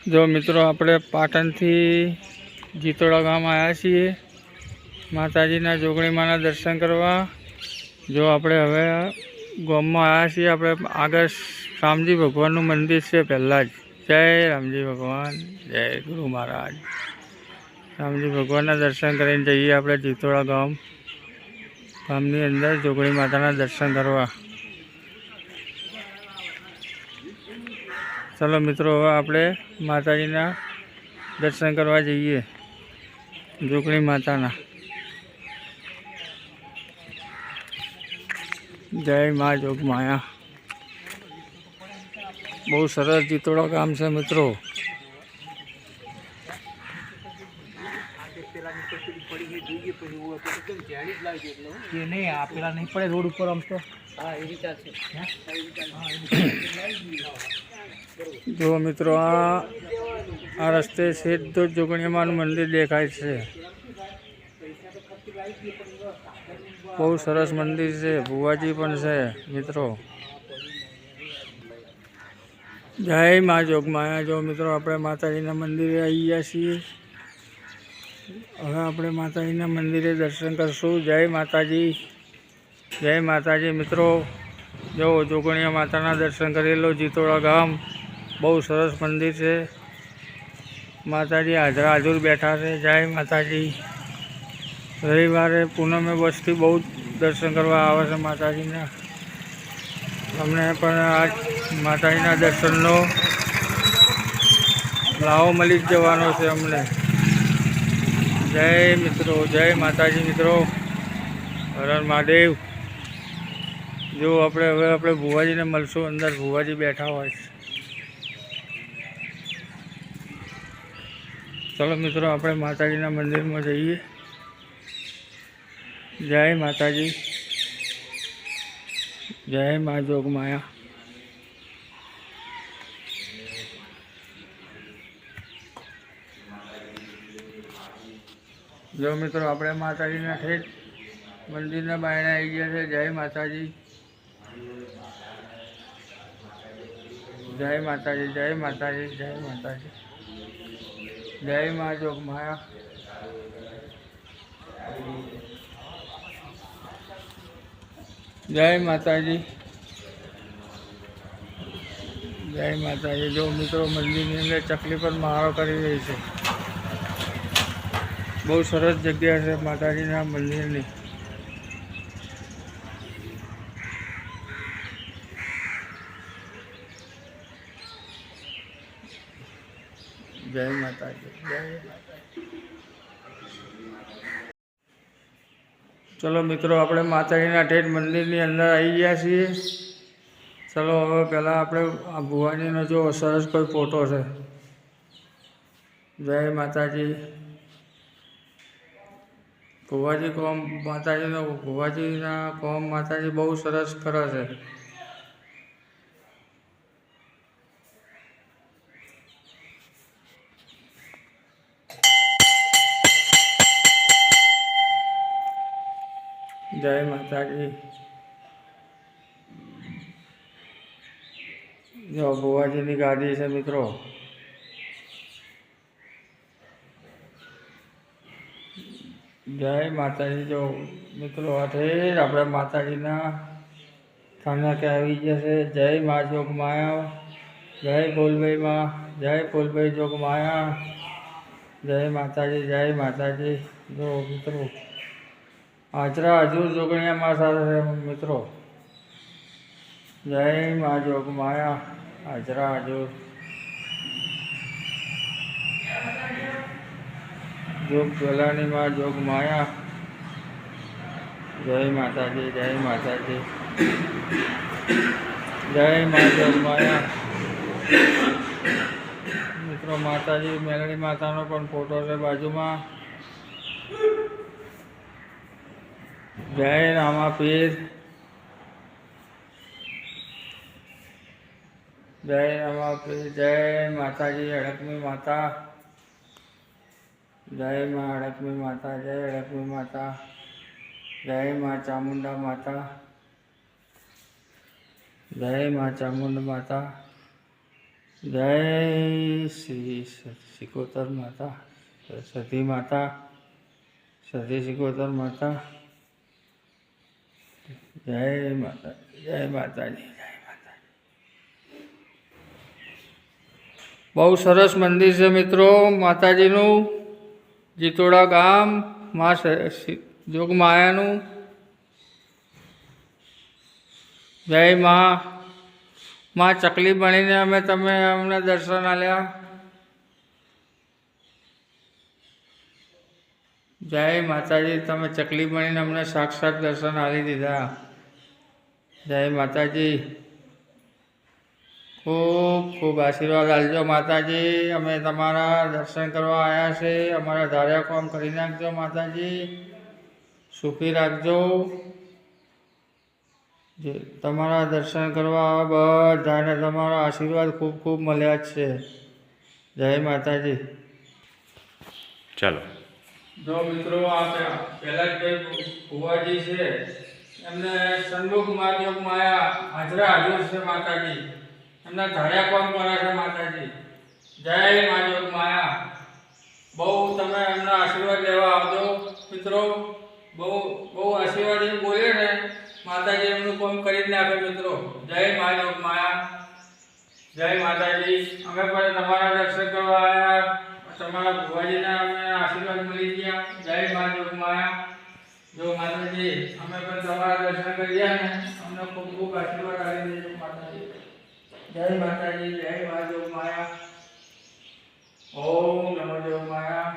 જો મિત્રો આપણે પાટણથી જીતોડા ગામ આવ્યા છીએ માતાજીના જોગણીમાના દર્શન કરવા। જો આપણે હવે ગામમાં આવ્યા છીએ, આપણે આગળ રામજી ભગવાનનું મંદિર છે પહેલાં જ। જય રામજી ભગવાન, જય ગુરુ મહારાજ। રામજી ભગવાનના દર્શન કરીને જઈએ આપણે જીતોડા ગામની અંદર જોગણી માતાના દર્શન કરવા। चलो मित्रों, હવે આપણે માતાજીના દર્શન કરવા જઈએ જોગણી માતાના। જય મા જોગમાયા। બહુ સરસ જીતોડા ગામ છે મિત્રો। नहीं पड़े रोड पर हम तो जो मित्रों आ रस्ते सीधो जोगणीमाનું मंदिर देखाय छे। बहुत सरस मंदिर है, भुवाजी पण है मित्रों। जय माँ जोगमाया। जो मित्रों अपने माताजीना मंदिरे आई गया छीए। हवे अपने माताजीना मंदिरे दर्शन करशुं। जय माताजी, जय माताजी। मित्रों जो जोगणिया माताना दर्शन करेलो जीतोड़ा गाम बहुत सरस मंदिर है। माताजी हाजरा हाजुर बैठा है। जय माताजी। रविवार पूनम में बसती बहुत दर्शन करवा आवे छे माताजीना। अमने पण आज माताजीना दर्शननो लाभो मळी जवानो छे अमने। जय मित्रों, जय माताजी। मित्रों हर हर महादेव। जो अपने हवे अपने भुवाजी ने मळशुं, अंदर भुवाजी बैठा होय। चलो मित्रों अपने माताजीना मंदिर में जाइए। जय माताजी, जय माँ जोगमाया। जो मित्रों अपने माताजीना ठेठ मंदिर बायणे आई गया है। जय माताजी, जय माताजी, जय माताजी, जय माताजी। जय माँ जोगमाया। जय माताजी, जय माताजी। जो मित्रों मंदिर ની અંદર चकली पर महारो કરી રહી છે। बहुत सरस जगह है माताजीना मंदिर। जय माताजी, जय माताजी। चलो मित्रों अपने माताजीना ठेठ मंदिर अंदर आई गया छीए। चलो हवे पहला अपने भुवाजीनो जो सरस कोई फोटो है। जय माताजी। भुवाजी कोम माताजीनो भुवाजीना कोम माताजी बहुत सरस करे छे। जय माताजी। जो भुवाजी की गादी है मित्रों। जय माताजी। जो मित्रों हाथे अपने माताजीना थाना के आई गया है। जय माँ जोगमाया। जय फूलबाई माँ, जय फूलबाई जोगमाया। जय माताजी, जय माताजी। जो मित्रों हाजरा हजूर जोगणिया माँ साथे मित्रों। जय माँ जोगमाया, हाजरा हजूर। जोग ज्वलानी माँ जोगमाया। जय माताजी, जय माताजी। जय माँ जोगमाया। मित्रों माताजी मेलडी मातानो पण फोटो है बाजू में। जय रामापीर, जय रामापीर। जय माताजी हड़कमी माता। जय माँ हड़कमी माता, जय हड़कमी माता। जय माँ चामुंडा माता, जय माँ चामुंडा माता। જય શ્રી સિકોતર માતા, સતી માતા, સતી સિકોતર માતા. જય માતા, જય માતાજી, જય માતાજી. બહુ સરસ મંદિર છે મિત્રો માતાજીનું. જીતોડા ગામ મા જોગમાયાનું. જય માં ચકલી બનીને અમને દર્શન આલ્યા. જય માતાજી, તમે ચકલી બનીને અમને સાક્ષાત દર્શન આલી દીધા. જય માતાજી, ખૂબ ખૂબ આશીર્વાદ આલજો માતાજી. અમે તમારા દર્શન કરવા આવ્યા છે. અમારા ધાર્યા કામ કરી નાખજો માતાજી. સુખી રાખજો. જે તમારા દર્શન કરવા બધાને તમારા આશીર્વાદ ખૂબ ખૂબ મળ્યા જ છે. જય માતાજી. ચાલો. જો મિત્રો આ પહેલા જ ભુવાજી છે એમને સન્મુખ માધ્યમ માયા હાજરા હાજર છે માતાજી. એમના ધાર્યા કામ કરે છે માતાજી. જય માધ્યમ માયા. બહુ તમે એમના આશીર્વાદ લેવા આવજો મિત્રો. બહુ બહુ આશીર્વાદ એમ બોલે ને માતાજી એમનું કામ કરી જ નાખે મિત્રો. જય માધ્યમ માયા, જય માતાજી. અમે પણ તમારા દર્શન કરવા આવ્યા. તમારા ભુવાજીના અમે આશીર્વાદ મળી ગયા. જય માધ્યમ માયા. જો માતાજી અમે પણ તમારા દર્શન કર્યા ને અમને ખૂબ ખૂબ આશીર્વાદ આપી દેજો માતાજી. જય માતાજી, જય માધ્યમ માયા. ઓમ નમો દેવ માયા.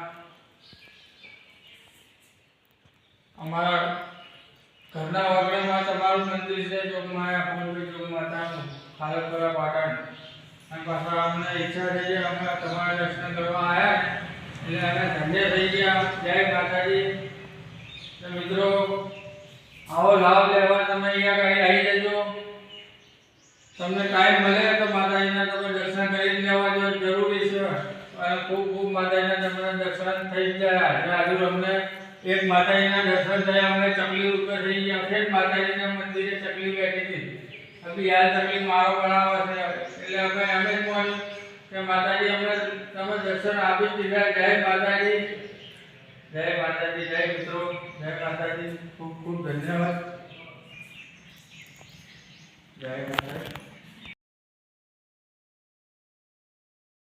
અમારા ઘરના વગડામાં તમારું મંદિર છે જોગમાયા પૂર્વી જોગમાતાનું, ખાલકપરા પાટણ. અને પાછા અમને ઈચ્છા થઈ છે અમે તમારા દર્શન કરવા આવ્યા એટલે અમે ધન્ય થઈ ગયા. જય માતાજી. મિત્રો આવો લાભ લેવા તમે અહીંયા આગળ આવી જજો. તમને ટાઈમ મળે તો માતાજીના તમે દર્શન કરી લેવા જો જરૂરી છે. અને ખૂબ ખૂબ માતાજીના તમને દર્શન થઈ ગયા. આજુ અમને એક માતાજીના દર્શન થયા. અમને ચકલી રૂપે થઈ ગયા. ફેર માતાજીના મંદિરે ચકલી બેઠી હતી. અભી આ ચકલી મારો બનાવે છે એટલે અમે એમ જ કહ્યું કે માતાજી અમને તમે દર્શન આપી દીધા. જય માતાજી, જય માતાજી. જય મિત્રો, જય માતાજી. ખૂબ ખૂબ ધન્યવાદ. જય માતાજી.